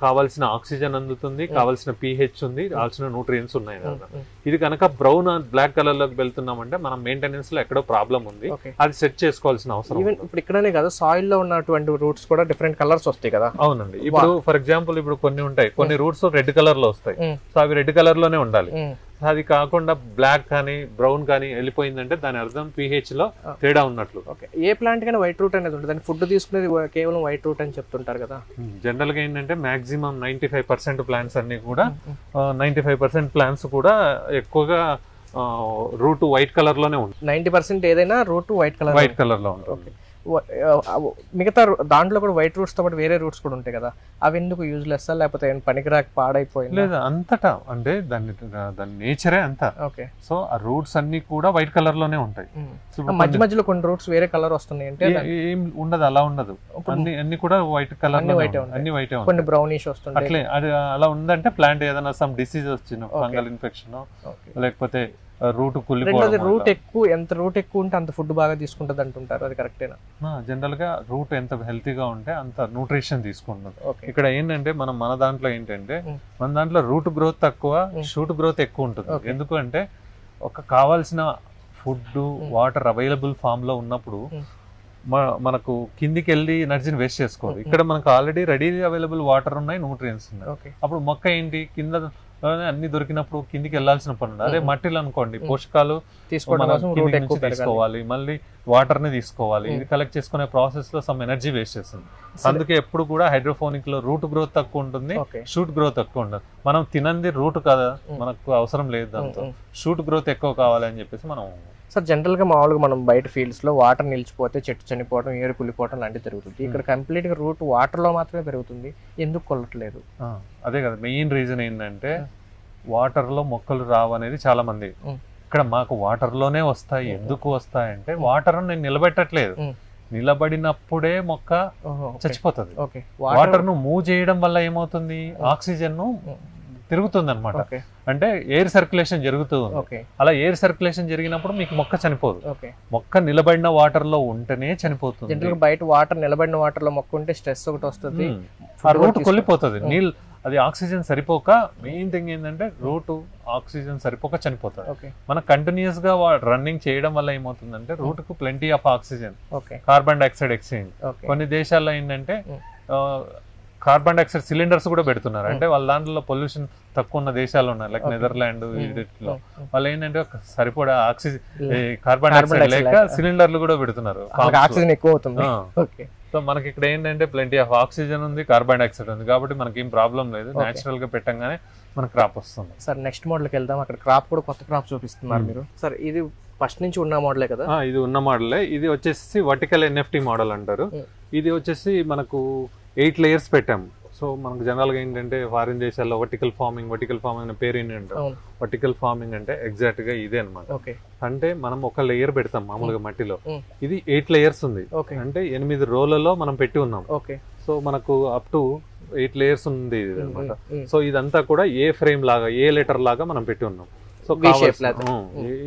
[SPEAKER 2] కావాల్సిన ఆక్సిజన్ అందుతుంది, కావాల్సిన pH ఉంది, కావాల్సిన న్యూట్రియన్స్ ఉన్నాయి కదా. ఇది కనుక బ్రౌన్ బ్లాక్ కలర్ లోకి వెళ్తున్నామంటే మనం మెయింటెనెన్స్ లో ఎక్కడో ప్రాబ్లం ఉంది, అది సెట్ చేసుకోవాల్సిన అవసరం.
[SPEAKER 1] ఇప్పుడు ఇక్కడనే కదా సాయిల్ లో ఉన్నటువంటి రూట్స్ కూడా డిఫరెంట్ కలర్స్ వస్తాయి కదా.
[SPEAKER 2] అవునండి, ఇప్పుడు ఫర్ ఎగ్జాంపుల్ ఇప్పుడు కొన్ని ఉంటాయి, కొన్ని రూట్స్ రెడ్ కలర్ లో వస్తాయి. సో అవి రెడ్ కలర్ లోనే ఉండాలి. అది కాకుండా బ్లాక్ కానీ బ్రౌన్ కానీ వెళ్ళిపోయిందంటే దాని అర్థం pH లో తేడా ఉన్నట్లు.
[SPEAKER 1] ఏ ప్లాంట్ కైనా వైట్ రూట్ అనేది ఉంటుంది, ఫుడ్ తీసుకునేది కేవలం వైట్ రూట్ అని చెప్తుంటారు కదా.
[SPEAKER 2] జనరల్ గా ఏంటంటే మాక్సిమం 95% ప్లాంట్స్ అన్ని కూడా 95% ప్లాంట్స్ కూడా ఎక్కువగా రూట్ వైట్ కలర్ లోనే ఉంటుంది.
[SPEAKER 1] 90% ఏదైనా రూట్ వైట్ కలర్
[SPEAKER 2] లో ఉంటుంది.
[SPEAKER 1] మిగతా దాంట్లో కూడా వైట్ రూట్స్ తో పాటు వేరే రూట్స్ కూడా ఉంటాయి కదా, అవి ఎందుకు యూజ్లెస్ లేకపోతే పనికిరాక పాడైపోయింది?
[SPEAKER 2] లేదా అంతటా అంటే దాని నేచరే అంతా. సో ఆ రూట్స్ అన్ని కూడా వైట్ కలర్ లోనే ఉంటాయి.
[SPEAKER 1] మధ్య మధ్యలో కొన్ని రూట్స్ వేరే కలర్ వస్తున్నాయి అంటే
[SPEAKER 2] ఏం ఉండదు, అలా ఉండదు. అన్ని కూడా వైట్ కలర్, అన్ని వైట్,
[SPEAKER 1] కొన్ని బ్రౌనిష్ వస్తుంది.
[SPEAKER 2] అట్లే అది అలా ఉందంటే ప్లాంట్ ఏదైనా సమ్ డిసీజ్ వచ్చిన ఫంగల్ ఇన్ఫెక్షన్ లేకపోతే రూట్ కుళ్ళిపోవడం.
[SPEAKER 1] రూట్ ఎక్కువ, ఎంత రూట్ ఎక్కువ ఉంటే అంత ఫుడ్ బాగా తీసుకుంటది అంటుంటారు, అది కరెక్టేనా?
[SPEAKER 2] జనరల్ గా రూట్ ఎంత హెల్తీగా ఉంటే అంత న్యూట్రిషన్ తీసుకుంటుంది. ఇక్కడ ఏంటంటే మన దాంట్లో ఏంటంటే మన దాంట్లో రూట్ గ్రోత్ తక్కువ, షూట్ గ్రోత్ ఎక్కువ ఉంటుంది. ఎందుకంటే ఒక కావాల్సిన ఫుడ్ వాటర్ అవైలబుల్ ఫామ్ లో ఉన్నప్పుడు మనకు కిందికి వెళ్ళి ఎనర్జీని వేస్ట్ చేసుకోవాలి. ఇక్కడ మనకు ఆల్రెడీ రెడీ అవైలబుల్ వాటర్ ఉన్నాయి, న్యూట్రియన్స్ ఉన్నాయి. అప్పుడు మొక్క ఏంటి కింద అన్ని దొరికినప్పుడు కిందికి వెళ్ళాల్సిన పని ఉండదు. అదే మట్టిలో అనుకోండి పోషకాలు తీసుకోవాలి, మళ్ళీ వాటర్ ని తీసుకోవాలి. ఇది కలెక్ట్ చేసుకునే ప్రాసెస్ లో సమ్ ఎనర్జీ వేస్ట్ చేస్తుంది. అందుకే ఎప్పుడు కూడా హైడ్రోఫోనిక్ లో రూట్ గ్రోత్ తక్కువ ఉంటుంది, షూట్ గ్రోత్ తక్కువ ఉంటుంది. మనం తినంది రూట్ కదా, మనకు అవసరం లేదు, దాంతో షూట్ గ్రోత్ ఎక్కువ కావాలి అని చెప్పేసి మనం.
[SPEAKER 1] సార్ జనరల్ గా మామూలుగా మనం బయట ఫీల్డ్స్ లో వాటర్ నిలిచిపోతే చెట్టు చనిపోవడం, ఏరు కులిపోవడం లాంటివి జరుగుతుంది. ఇక్కడ కంప్లీట్ గా రూట్ వాటర్ లో మాత్రమే పెరుగుతుంది, ఎందుకు కొల్లట్లేదు?
[SPEAKER 2] అదే కదా మెయిన్ రీజన్ ఏంటంటే వాటర్ లో మొక్కలు రావు అనేది చాలా మంది. ఇక్కడ మాకు వాటర్ లోనే వస్తాయి, ఎందుకు వస్తాయంటే వాటర్ నేను నిలబెట్టట్లేదు, నిలబడినప్పుడే మొక్క చచ్చిపోతుంది. వాటర్ ను మూవ్ చేయడం వల్ల ఏమవుతుంది, ఆక్సిజన్ ను తిరుగుతుంది అనమాట. అంటే ఎయిర్ సర్క్యులేషన్ జరుగుతుంది. అలా ఎయిర్ సర్క్యులేషన్ జరిగినప్పుడు మీకు మొక్క చనిపోదు. మొక్క నిలబడిన వాటర్ లో ఉంటేనే చనిపోతుంది.
[SPEAKER 1] బయట వాటర్ నిలబడిన వాటర్ లో మొక్క ఉంటే స్ట్రెస్ ఒకటి వస్తుంది,
[SPEAKER 2] ఆ రూట్ కొల్లిపోతుంది. నీళ్ళు అది ఆక్సిజన్ సరిపోక, మెయిన్ థింగ్ ఏంటంటే రూట్ ఆక్సిజన్ సరిపోక చనిపోతుంది. మనం కంటిన్యూస్ గా రన్నింగ్ చేయడం వల్ల ఏమవుతుందంటే రూట్ కు plenty of oxygen, carbon dioxide exchange. కొన్ని దేశాల్లో ఏంటంటే కార్బన్ డైఆక్సైడ్ సిలిండర్స్ కూడా పెడుతున్నారు. అంటే వాళ్ళ దాంట్లో పొల్యూషన్ తక్కువ ఉన్న దేశాలు ఉన్నాయి, లైక్ నెదర్లాండ్, వీటిలో వాళ్ళు ఏంటంటే సరిపడా ఆక్సిజన్ కార్బన్ డైఆక్సైడ్ లేక సిలిండర్లు కూడా పెడుతున్నారు,
[SPEAKER 1] ఆక్సిజన్ ఎక్కువ అవుతుంది.
[SPEAKER 2] సో మనకి ఇక్కడ ఏంటంటే ప్లెంటీ ఆఫ్ ఆక్సిజన్ ఉంది, కార్బన్ డైఆక్సైడ్ ఉంది, కాబట్టి మనకి ఏం ప్రాబ్లం లేదు. నేచురల్ గా పెట్టంగానే మనకు క్రాప్ వస్తుంది.
[SPEAKER 1] సార్ నెక్స్ట్ మోడల్కి వెళ్దాం. అక్కడ క్రాప్ కూడా కొత్త క్రాప్ చూపిస్తున్నారు మీరు. సార్ ఇది ఫస్ట్ నుంచి ఉన్న మోడలే కదా?
[SPEAKER 2] ఇది ఉన్న మోడలే. ఇది వచ్చేసి వర్టికల్ ఎన్ఎఫ్టీ మోడల్ అంటారు. ఇది వచ్చేసి మనకు 8 layers పెట్టాము. సో మనకు జనరల్ గా ఏంటంటే ఫారిన్ దేశాల్లో వర్టికల్ ఫార్మింగ్ అనే పేరు ఏంటి అంటారు. వర్టికల్ ఫార్మింగ్ అంటే ఎగ్జాక్ట్ గా ఇదే అనమాట. అంటే మనం ఒక లేయర్ పెడతాం మామూలుగా మట్టిలో, ఇది 8 layers ఉంది. అంటే 8 రోలలో మనం పెట్టి ఉన్నాం. సో మనకు అప్ టు 8 layers ఉంది ఇది అనమాట. సో ఇదంతా కూడా ఏ ఫ్రేమ్ లాగా, ఏ లెటర్ లాగా మనం పెట్టి ఉన్నాం. సో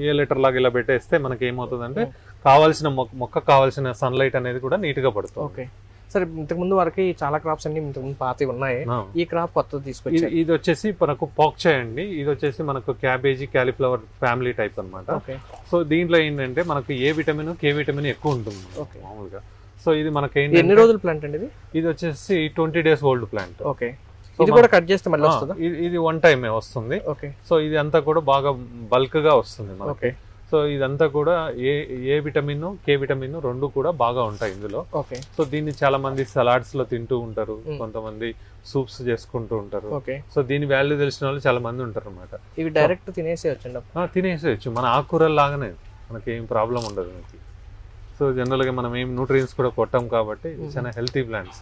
[SPEAKER 2] ఏ లెటర్ లాగా ఇలా పెట్టేస్తే మనకి ఏమవుతుంది అంటే కావాల్సిన మొక్క కావాల్సిన సన్లైట్ అనేది కూడా నీట్ గా పడుతుంది.
[SPEAKER 1] సరే ఇంతకు ముందు వరకు చాలా క్రాప్స్ అన్ని ఇంతకు ముందు పాతవి ఉన్నాయి, ఈ క్రాప్ కొత్తది తీసుకొచ్చి
[SPEAKER 2] ఇది వచ్చేసి మనకు పాక్చాయ్ అండి. ఇది వచ్చేసి మనకు క్యాబేజీ, క్యాలీఫ్లవర్ ఫ్యామిలీ టైప్ అనమాట. సో దీంట్లో ఏంటంటే మనకు ఏ విటమిన్, కే విటమిన్ ఎక్కువ ఉంటుంది మామూలుగా. సో ఇది మనకి
[SPEAKER 1] ఎన్ని రోజుల ప్లాంట్ అండి?
[SPEAKER 2] ఇది వచ్చేసి 20 days ఓల్డ్ ప్లాంట్.
[SPEAKER 1] ఇది కూడా కట్ చేస్తే మళ్ళీ వస్తుందా?
[SPEAKER 2] ఇది 1 time వస్తుంది. సో ఇది అంతా కూడా బాగా బల్క్ గా వస్తుంది మనకి. సో ఇదంతా కూడా ఏ విటమిన్, కే విటమిన్ రెండు కూడా బాగా ఉంటాయి ఇందులో. సో దీన్ని చాలా మంది సలాడ్స్ లో తింటూ ఉంటారు, కొంతమంది సూప్స్ చేసుకుంటూ ఉంటారు. సో దీని వాల్యూ తెలిసిన వాళ్ళు చాలా మంది ఉంటారు అనమాట.
[SPEAKER 1] ఇవి డైరెక్ట్
[SPEAKER 2] తినేసేయచ్చు, మన ఆకుకూరలు లాగానే, మనకి ఏం ప్రాబ్లం ఉండదు మనకి. సో జనరల్ గా మనం ఏం న్యూట్రియన్స్ కూడా కొట్టాం కాబట్టి చాలా హెల్తీ ప్లాంట్స్.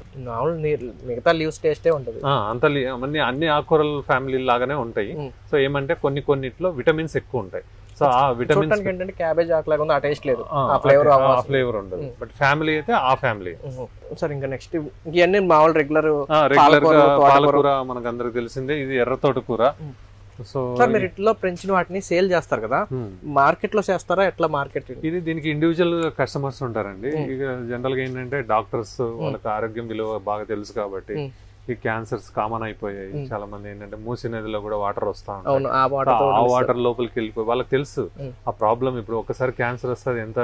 [SPEAKER 1] మిగతా లీవ్స్ టేస్టే ఉంటుంది,
[SPEAKER 2] అన్ని ఆకుకూరల ఫ్యామిలీ లాగానే ఉంటాయి. సో ఏమంటే కొన్నిట్లో విటమిన్స్ ఎక్కువ ఉంటాయి. సో ఆ విటమిన్స్
[SPEAKER 1] ఏంటంటే క్యాబేజ్ ఆకులాగా ఉంది, ఆ టేస్ట్ లేదు,
[SPEAKER 2] ఆ ఫ్లేవర్ ఉండదు. బట్ ఫ్యామిలీ అయితే ఆ ఫ్యామిలీ.
[SPEAKER 1] సార్ ఇంకా నెక్స్ట్ ఇవన్నీ మామూలు రెగ్యులర్
[SPEAKER 2] పాలకూర మనకు అందరికి తెలిసిందే. ఇది ఎర్ర తోటకూర. సో
[SPEAKER 1] మీరు ఇట్లా పెంచిన వాటిని సేల్ చేస్తారు కదా, మార్కెట్ లో చేస్తారా ఎట్లా? మార్కెట్
[SPEAKER 2] ఇది దీనికి ఇండివిజువల్ కస్టమర్స్ ఉంటారండి. ఇక జనరల్ గా ఏంటంటే డాక్టర్స్ వాళ్ళకి ఆరోగ్యం విలువ బాగా తెలుసు కాబట్టి ఈ క్యాన్సర్స్ కామన్ అయిపోయాయి. చాలా మంది ఏంటంటే మూసి నదిలో కూడా వాటర్ వస్తా ఉంటాయి, ఆ వాటర్ లోపలికి వెళ్ళిపోయి వాళ్ళకి తెలుసు ఆ ప్రాబ్లం. ఇప్పుడు ఒకసారి క్యాన్సర్ వస్తుంది ఎంత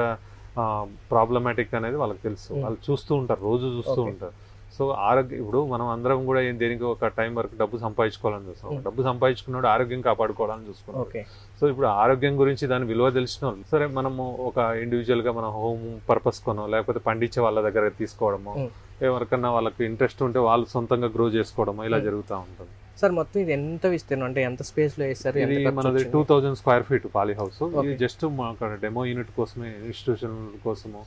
[SPEAKER 2] ప్రాబ్లమాటిక్ అనేది వాళ్ళకి తెలుసు. వాళ్ళు చూస్తూ ఉంటారు, రోజు చూస్తూ ఉంటారు. సో ఆరోగ్యం, ఇప్పుడు మనం అందరం కూడా దేనికి ఒక టైం వరకు డబ్బు సంపాదించుకోవాలని చూస్తాం. డబ్బు సంపాదించుకున్నాడు ఆరోగ్యం కాపాడుకోవాలని చూసుకున్నాం. సో ఇప్పుడు ఆరోగ్యం గురించి దాని విలువ తెలిసిన వాళ్ళు సరే మనము ఒక ఇండివిజువల్ గా మనం హోమ్ పర్పస్ కొనో లేకపోతే పండించే వాళ్ళ దగ్గర తీసుకోవడము, ఎవరికన్నా వాళ్ళకి ఇంట్రెస్ట్ ఉంటే వాళ్ళు సొంతంగా గ్రో చేసుకోవడము, ఇలా జరుగుతూ ఉంటుంది.
[SPEAKER 1] సార్ మొత్తం ఇది ఎంత విస్తీర్ణం, అంటే ఎంత స్పేస్ లో వేస్తారు?
[SPEAKER 2] ఇది మనది 2000 square feet పాలీ హౌస్. ఇది జస్ట్ మాకు డెమో యూనిట్ కోసమే, ఇన్స్టిట్యూషన్ కోసము,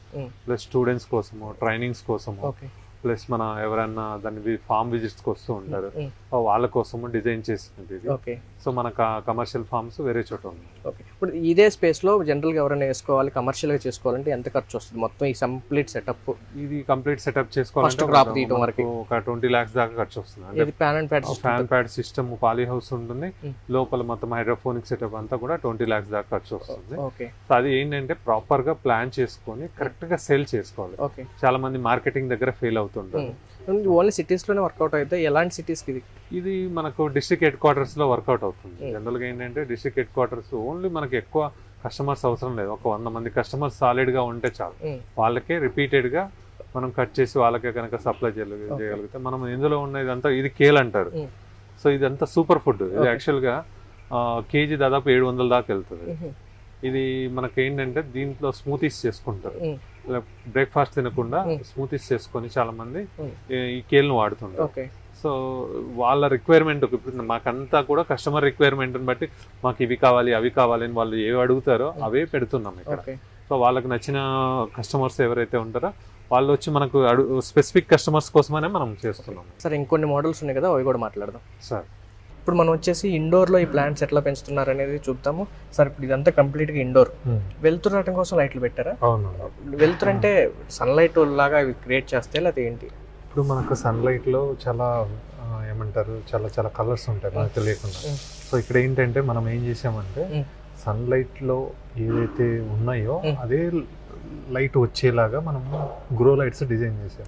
[SPEAKER 2] ప్లస్ స్టూడెంట్స్ కోసము, ట్రైనింగ్స్ కోసము, ప్లస్ మన ఎవరైనా దాన్ని ఫార్మ్ విజిట్స్ కి వస్తూ ఉంటారు వాళ్ళ కోసము డిజైన్ చేసింది ఇది. సో మన కమర్షియల్ ఫార్మ్స్ వేరే చోట ఉన్నాయి.
[SPEAKER 1] ఇప్పుడు ఇదే స్పేస్ లో జనరల్ గా ఎవరైనా వేసుకోవాలి, కమర్షియల్ గా చేసుకోవాలంటే ఎంత ఖర్చు వస్తుంది మొత్తం ఈ కంప్లీట్ సెటప్?
[SPEAKER 2] ఇది కంప్లీట్ సెటప్ చేసుకోవాలంటే ఒక 20 lakhs దాకా ఖర్చు వస్తుంది. Fan pad system poly house ఉంటుంది, లోపల మొత్తం హైడ్రోఫోనిక్ సెటప్ అంతా కూడా 20 lakhs దాకా ఖర్చు వస్తుంది. సో అది ఏంటంటే ప్రాపర్ గా ప్లాన్ చేసుకొని కరెక్ట్ గా సేల్ చేసుకోవాలి. చాలా మంది మార్కెటింగ్ దగ్గర ఫెయిల్ అవుతుంటారు.
[SPEAKER 1] ఓన్లీ సిటీస్ లోనే వర్కౌట్ అయితే ఎలాంటి సిటీస్ కి?
[SPEAKER 2] ఇది మనకు డిస్ట్రిక్ట్ హెడ్ క్వార్టర్స్ లో వర్కౌట్ అవుతుంది. జనరల్ గా ఏంటంటే డిస్ట్రిక్ట్ హెడ్ క్వార్టర్స్ ఓన్లీ మనకి ఎక్కువ కస్టమర్స్ అవసరం లేదు, ఒక 100 మంది కస్టమర్స్ సాలిడ్ గా ఉంటే చాలు. వాళ్ళకే రిపీటెడ్ గా మనం కట్ చేసి వాళ్ళకే కనుక సప్లై చేయగలిగితే మనం ఇందులో ఉన్న ఇదంతా ఇది కేల్ అంటారు. సో ఇదంతా సూపర్ ఫుడ్. ఇది యాక్చువల్గా కేజీ దాదాపు 700 దాకా వెళ్తుంది. ఇది మనకి ఏంటంటే దీంట్లో స్మూతీస్ చేసుకుంటారు. బ్రేక్ఫాస్ట్ తినకుండా స్మూతీస్ చేసుకొని చాలా మంది ఈ కేల్ను వాడుతుంటారు. సో వాళ్ళ రిక్వైర్మెంట్ ఇప్పుడు మాకంతా కూడా కస్టమర్ రిక్వైర్మెంట్ని బట్టి మాకు ఇవి కావాలి అవి కావాలి అని వాళ్ళు ఏవి అడుగుతారో అవే పెడుతున్నాం ఇక్కడ. సో వాళ్ళకి నచ్చిన కస్టమర్స్ ఎవరైతే ఉంటారో వాళ్ళు వచ్చి మనకు స్పెసిఫిక్ కస్టమర్స్ కోసమనే మనం చేస్తున్నాం.
[SPEAKER 1] సార్ ఇంకొన్ని మోడల్స్ ఉన్నాయి కదా, అవి కూడా మాట్లాడదాం
[SPEAKER 2] సార్.
[SPEAKER 1] ఇప్పుడు మనం వచ్చేసి ఇండోర్లో ఈ ప్లాంట్స్ ఎట్లా పెంచుతున్నారు అనేది చూద్దాము సార్. ఇప్పుడు ఇదంతా కంప్లీట్గా ఇండోర్. వెలుతురు రావడం కోసం లైట్లు పెట్టారా?
[SPEAKER 2] అవును.
[SPEAKER 1] వెలుతురు అంటే సన్లైట్ లాగా ఇవి క్రియేట్ చేస్తే లేకపోతే ఏంటి?
[SPEAKER 2] ఇప్పుడు మనకు సన్లైట్లో చాలా ఏమంటారు చాలా చాలా కలర్స్ ఉంటాయి మనకు తెలియకుండా. సో ఇక్కడ ఏంటంటే మనం ఏం చేసామంటే సన్లైట్లో ఏదైతే ఉన్నాయో అదే లైట్ వచ్చేలాగా మనము గ్రో లైట్స్ డిజైన్ చేసాం.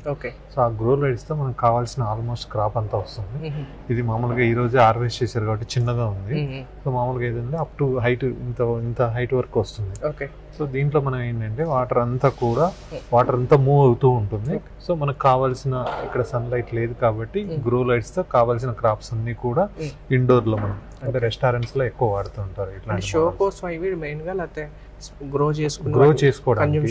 [SPEAKER 2] సో ఆ గ్రో లైట్స్తో మనకు కావాల్సిన ఆల్మోస్ట్ క్రాప్ అంతా వస్తుంది. ఇది మామూలుగా ఈ రోజే హార్వెస్ట్ చేశారు కాబట్టి చిన్నగా ఉంది. సో మామూలుగా ఏదంటే అప్ టు హైట్ ఇంత హైట్ వరకు వస్తుంది. సో దీంట్లో మనం ఏంటంటే వాటర్ అంతా మూవ్ అవుతూ ఉంటుంది. సో మనకు కావాల్సిన ఇక్కడ సన్లైట్ లేదు కాబట్టి గ్రో లైట్స్ తో కావాల్సిన క్రాప్స్ అన్ని కూడా ఇండోర్ లో మనం అంటే రెస్టారెంట్స్ లో ఎక్కువ వాడుతూ ఉంటారు. ఇట్లా
[SPEAKER 1] షో కోసం ఇవి మెయిన్ గా లేకపోతే గ్రో
[SPEAKER 2] చేసుకోవడానికి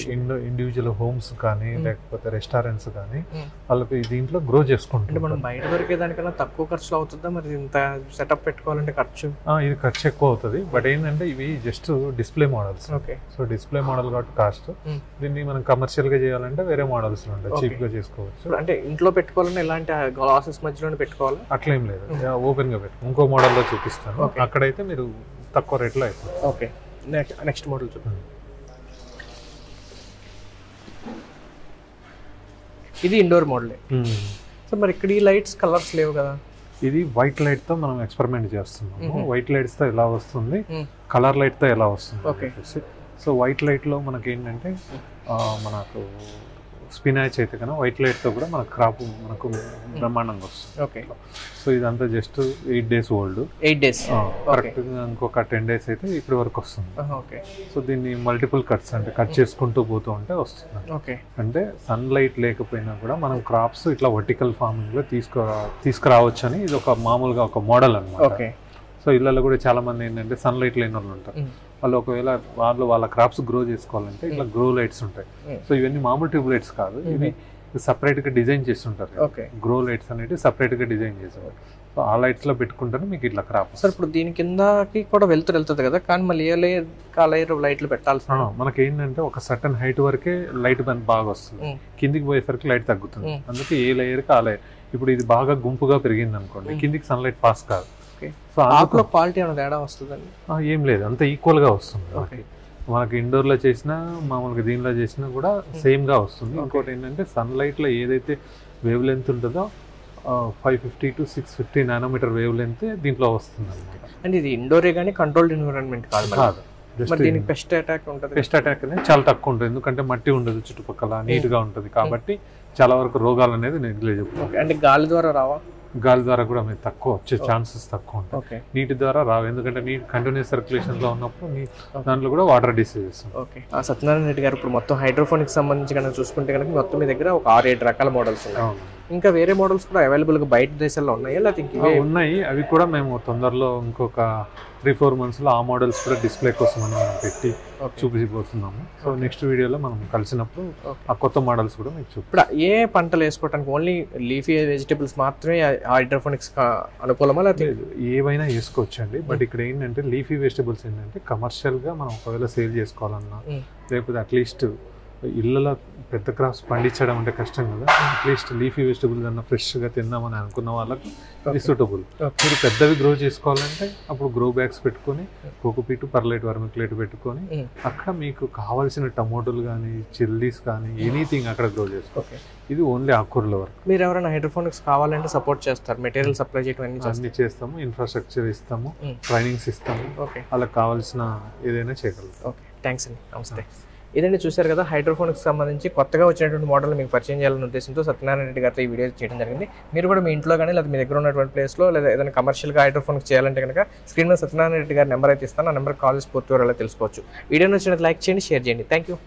[SPEAKER 2] ఇండివిజువల్ హోమ్స్ కానీ లేకపోతే రెస్టారెంట్స్ కానీ వాళ్ళకి దీంట్లో గ్రో చేసుకుంటారు.
[SPEAKER 1] మనం బయట దొరికే దానికన్నా తక్కువ ఖర్చులో అవుతుందా మరి ఇంత సెటప్ పెట్టుకోవాలంటే ఖర్చు?
[SPEAKER 2] ఇది ఖర్చు ఎక్కువ అవుతుంది. బట్ ఏంటంటే ఇవి just display models. So display model కాబట్టి కాస్ట్. దీన్ని మనం కమర్షియల్ గా చేయాలంటే వేరే మోడల్స్ ఉంటాయి, చీప్ గా చేసుకోవచ్చు.
[SPEAKER 1] అంటే ఇంట్లో పెట్టుకోవాలంటే ఎలాంటి గ్లాసెస్ మధ్యలోనే పెట్టుకోవాలి?
[SPEAKER 2] అట్లేం లేదు, ఓపెన్ గా పెట్టు. ఇంకో మోడల్లో చూపిస్తాను, అక్కడైతే మీరు తక్కువ రేట్లో అయిపోతుంది.
[SPEAKER 1] ఓకే, నెక్స్ట్ మోడల్ చూడండి. ఇది ఇండోర్ మోడల్. సో మరి ఇక్కడ ఈ లైట్స్ కలర్స్ లేవు కదా?
[SPEAKER 2] ఇది వైట్ లైట్ తో మనం ఎక్స్పెరిమెంట్ చేస్తున్నాము. వైట్ లైట్స్ తో ఎలా వస్తుంది, కలర్ లైట్ తో ఎలా వస్తుంది. సో వైట్ లైట్ లో మనకి ఏంటంటే మనకు స్పినాచ్ అయితే కన్నా వైట్ లైట్ తో కూడా మన క్రాప్ మనకు బ్రహ్మాండంగా వస్తుంది. సో ఇదంతా just 8 days old.
[SPEAKER 1] 8 days
[SPEAKER 2] correct. ఇంకొక 10 days అయితే ఇప్పటి వరకు వస్తుంది. సో దీన్ని మల్టిపుల్ కట్స్ అంటే కట్ చేసుకుంటూ పోతూ ఉంటే వస్తుంది. అంటే సన్ లైట్ లేకపోయినా కూడా మనం క్రాప్స్ ఇట్లా వర్టికల్ ఫార్మింగ్ లో తీసుకురావచ్చు అని ఇది ఒక మామూలుగా ఒక మోడల్ అన్నమాట. సో ఇళ్ళలో కూడా చాలా మంది ఏంటంటే సన్ లైట్ లేని వాళ్ళు ఉంటారు. వాళ్ళు ఒకవేళ వాళ్ళ క్రాప్స్ గ్రో చేసుకోవాలంటే ఇట్లా గ్రో లైట్స్ ఉంటాయి. సో ఇవన్నీ మామూలు ట్యూబ్ లైట్స్ కాదు, ఇవి సపరేట్ గా డిజైన్ చేస్తుంటారు. గ్రో లైట్స్ అనేవి సపరేట్ గా డిజైన్ చేస్తారు. సో ఆ లైట్స్ లో పెట్టుకుంటేనే మీకు ఇట్లా క్రాప్.
[SPEAKER 1] సార్ ఇప్పుడు దీని కిందకి కూడా వెళ్తుంది కదా, కానీ మళ్ళీ ఏ లేయర్ లైట్లు పెట్టాల్సి
[SPEAKER 2] మనకి ఏంటంటే ఒక సర్టన్ హైట్ వరకే లైట్ బాగా వస్తుంది, కిందికి పోయేసరికి లైట్ తగ్గుతుంది. అందుకే ఏ లేయర్ కి ఆ లేయర్. ఇప్పుడు ఇది బాగా గుంపుగా పెరిగింది అనుకోండి, కిందికి సన్లైట్ పాస్ కాదు.
[SPEAKER 1] సో ఆకులో క్వాలిటీ ఏమైనా తేడా వస్తుందండి?
[SPEAKER 2] ఏం లేదు, అంత ఈక్వల్ గా వస్తుంది. మనకి ఇండోర్ లో చేసినా మామూలుగా దీనిలో చేసినా కూడా సేమ్ గా వస్తుంది. ఇంకోటి ఏంటంటే సన్లైట్ లో ఏదైతే వేవ్ లెంత్ ఉంటుందో 550 to 650 నానోమీటర్ వేవ్ లెంత్ దీంట్లో వస్తుంది అనమాట.
[SPEAKER 1] అంటే ఇది ఇండోరే కానీ కంట్రోల్డ్ ఎన్విరాన్మెంట్ కాదు. దీనికి పెస్ట్ అటాక్ ఉంటుంది.
[SPEAKER 2] పెస్ట్ అటాక్ అనేది చాలా తక్కువ ఉంటుంది, ఎందుకంటే మట్టి ఉండదు చుట్టుపక్కల, నీట్ గా ఉంటుంది కాబట్టి చాలా వరకు రోగాలు అనేది నెగ్లిజిబుల్.
[SPEAKER 1] అంటే గాలి ద్వారా రావా?
[SPEAKER 2] గాలి ద్వారా కూడా మీరు తక్కువ వచ్చే ఛాన్సెస్ తక్కువ ఉంటాయి. నీటి ద్వారా రావు, ఎందుకంటే నీటి కంటిన్యూస్ సర్క్యులేషన్ లో ఉన్నప్పుడు దాంట్లో కూడా వాటర్ డిసీజెస్.
[SPEAKER 1] సత్యనారాయణ రెడ్డి గారు ఇప్పుడు మొత్తం హైడ్రోఫోనిక్స్ సంబంధించి కనుక చూసుకుంటే కనుక మొత్తం మీ దగ్గర ఒక 6-7 రకాల మోడల్స్ ఉన్నాయి. ఇంకా వేరే మోడల్స్ కూడా అవైలబుల్ గా బయట దేశాల్లో ఉన్నాయా లేకపోతే
[SPEAKER 2] ఉన్నాయి? అవి కూడా మేము తొందరలో ఇంకొక 3-4 months లో ఆ మోడల్స్ కూడా డిస్ప్లే కోసం అని మనం పెట్టి చూపించబోతున్నాము. సో నెక్స్ట్ వీడియోలో మనం కలిసినప్పుడు ఆ కొత్త మోడల్స్ కూడా మీకు చూపి.
[SPEAKER 1] ఇప్పుడు ఏ పంటలు వేసుకోవడానికి ఓన్లీ లీఫీ వెజిటబుల్స్ మాత్రమే హైడ్రోఫోనిక్స్ అనుకూలమా లేకపోతే
[SPEAKER 2] ఏవైనా వేసుకోవచ్చండి? బట్ ఇక్కడ ఏంటంటే లీఫీ వెజిటబుల్స్ ఏంటంటే కమర్షియల్ గా మనం ఒకవేళ సేల్ చేసుకోవాలన్నా లేకపోతే అట్లీస్ట్ ఇళ్ళలో పెద్ద క్రాప్స్ పండించడం అంటే కష్టం కదా, అట్లీస్ట్ లీఫీ వెజిటబుల్స్ అన్న ఫ్రెష్గా తిందామని అనుకున్న వాళ్ళకి ఇది సూటబుల్. మీరు పెద్దవి గ్రో చేసుకోవాలంటే అప్పుడు గ్రో బ్యాగ్స్ పెట్టుకొని కోకోపీట్, పర్లైట్, వర్మిక్లేట్ పెట్టుకొని అక్కడ మీకు కావాల్సిన టమోటోలు కానీ చిల్లీస్ కానీ ఎనీథింగ్ అక్కడ గ్రో చేసుకోవాలి. ఇది ఓన్లీ ఆకుకూరల వరకు.
[SPEAKER 1] మీరు ఎవరైనా హైడ్రోఫోనిక్స్ కావాలంటే సపోర్ట్ చేస్తారు, మెటీరియల్ సప్లై చేయడం
[SPEAKER 2] అన్ని చేస్తాము, ఇన్ఫ్రాస్ట్రక్చర్ ఇస్తాము, ట్రైనింగ్స్ ఇస్తాము, వాళ్ళకి కావాల్సిన ఏదైనా చేయగలుగుతాం.
[SPEAKER 1] థ్యాంక్స్ అండి, నమస్తే. ఇదండి చూశారు కదా, హైడ్రోఫోనిక్స్ సంబంధించి కొత్తగా వచ్చినటువంటి మోడల్ మీకు పరిచయం చేయాలనే ఉద్దేశంతో సత్యనారాయణ రెడ్డి గారితో ఈ వీడియో చేయడం జరిగింది. మీరు కూడా మీ ఇంట్లో కానీ లేదా మీ దగ్గర ఉన్నటువంటి ప్లేస్లో లేదా ఏదైనా కమర్షియల్గా హైడ్రోఫోనిక్స్ చేయాలంటే కనుక స్క్రీన్ మీద సత్యనారాయణ రెడ్డి గారి నెంబర్ అయితే ఇస్తాను, ఆ నెంబర్ కాల్ చేసి పూర్తి వివరాలు తెలుసుకోవచ్చు. వీడియో నచ్చినట్లయితే లైక్ చేయండి, షేర్ చేయండి. Thank you.